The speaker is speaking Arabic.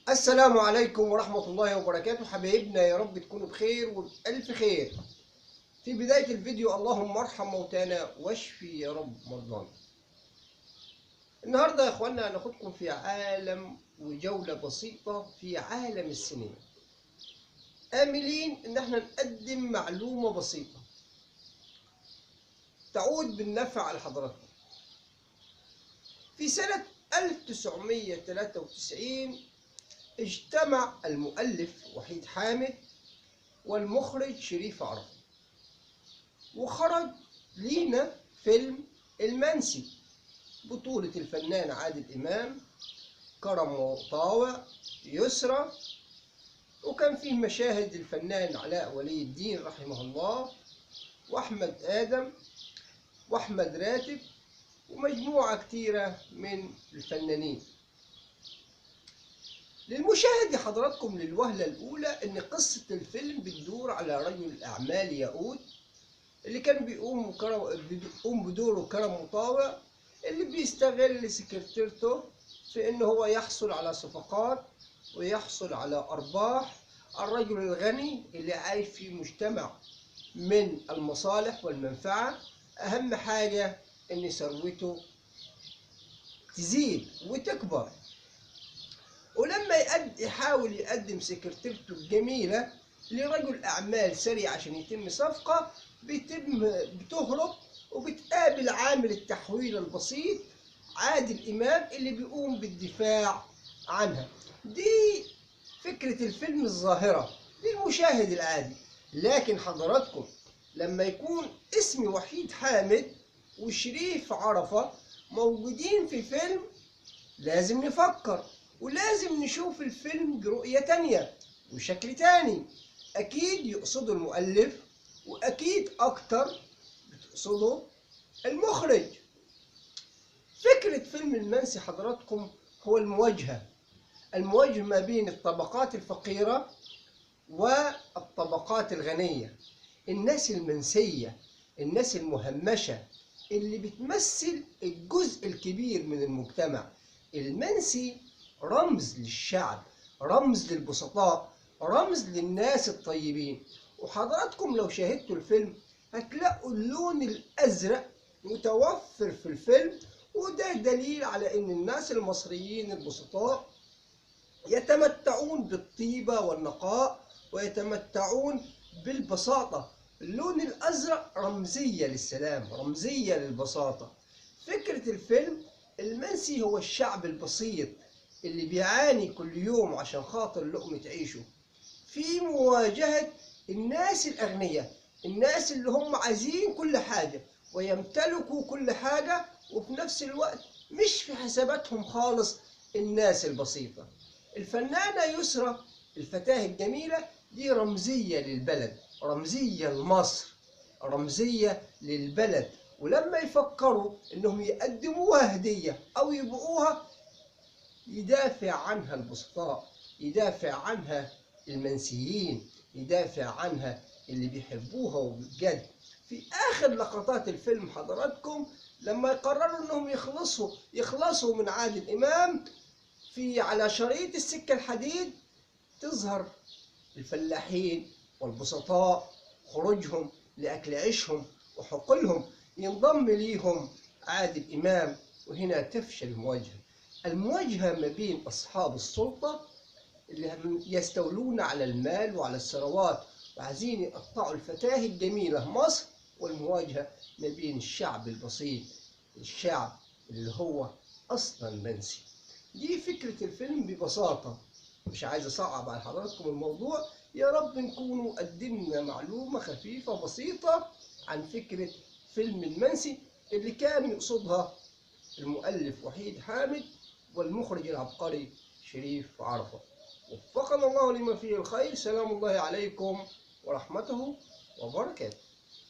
السلام عليكم ورحمة الله وبركاته. حبايبنا يا رب تكونوا بخير وبألف خير. في بداية الفيديو اللهم ارحم موتانا واشفي يا رب مرضانا. النهاردة يا اخوانا هناخدكم في عالم وجولة بسيطة في عالم السينما، آملين ان احنا نقدم معلومة بسيطة تعود بالنفع لحضراتكم. في سنة 1993 اجتمع المؤلف وحيد حامد والمخرج شريف عرفة، وخرج لينا فيلم المنسي بطولة الفنان عادل إمام، كرم وطاوع، يسرى، وكان فيه مشاهد الفنان علاء ولي الدين رحمه الله، وأحمد آدم، وأحمد راتب، ومجموعة كتيرة من الفنانين. للمشاهد حضراتكم للوهلة الأولى إن قصة الفيلم بتدور على رجل أعمال يهود اللي كان بيقوم بدوره كرم مطاوع، اللي بيستغل سكرتيرته في إن هو يحصل على صفقات ويحصل على أرباح. الرجل الغني اللي عايش في مجتمع من المصالح والمنفعة، أهم حاجة إن ثروته تزيد وتكبر. ولما يحاول يقدم سكرتيرته الجميلة لرجل أعمال سريع عشان يتم صفقة، بتهرب وبتقابل عامل التحويل البسيط عادل إمام اللي بيقوم بالدفاع عنها. دي فكرة الفيلم الظاهرة للمشاهد العادي. لكن حضراتكم لما يكون اسم وحيد حامد وشريف عرفة موجودين في فيلم، لازم نفكر ولازم نشوف الفيلم برؤية تانية وشكل تاني. أكيد يقصده المؤلف، وأكيد أكتر بتقصده المخرج. فكرة فيلم المنسي حضراتكم هو المواجهة ما بين الطبقات الفقيرة والطبقات الغنية، الناس المنسية، الناس المهمشة اللي بتمثل الجزء الكبير من المجتمع. المنسي رمز للشعب، رمز للبسطاء، رمز للناس الطيبين. وحضراتكم لو شاهدتوا الفيلم هتلاقوا اللون الأزرق متوفر في الفيلم، وده دليل على إن الناس المصريين البسطاء يتمتعون بالطيبة والنقاء ويتمتعون بالبساطة. اللون الأزرق رمزية للسلام، رمزية للبساطة. فكرة الفيلم المنسي هو الشعب البسيط اللي بيعاني كل يوم عشان خاطر لقمة عيشه، في مواجهة الناس الأغنياء، الناس اللي هم عايزين كل حاجة ويمتلكوا كل حاجة، وفي نفس الوقت مش في حساباتهم خالص الناس البسيطة. الفنانة يسرى الفتاة الجميلة دي رمزية للبلد، رمزية لمصر، رمزية للبلد. ولما يفكروا انهم يقدموها هدية او يبيعوها، يدافع عنها البسطاء، يدافع عنها المنسيين، يدافع عنها اللي بيحبوها وبجد. في اخر لقطات الفيلم حضراتكم لما يقرروا انهم يخلصوا من عادل امام على شريط السكة الحديد، تظهر الفلاحين والبسطاء خروجهم لأكل عيشهم وحقولهم، ينضم ليهم عادل إمام. وهنا تفشل المواجهة ما بين أصحاب السلطة اللي يستولون على المال وعلى الثروات وعايزين يقطعوا الفتاة الجميلة مصر، والمواجهة ما بين الشعب البسيط، الشعب اللي هو أصلا منسي. دي فكرة الفيلم ببساطة، مش عايز أصعب على حضراتكم الموضوع. يا رب نكونوا قدمنا معلومة خفيفة بسيطة عن فكرة فيلم المنسي اللي كان يقصدها المؤلف وحيد حامد والمخرج العبقري شريف عرفة. وفقنا الله لما فيه الخير. سلام الله عليكم ورحمته وبركاته.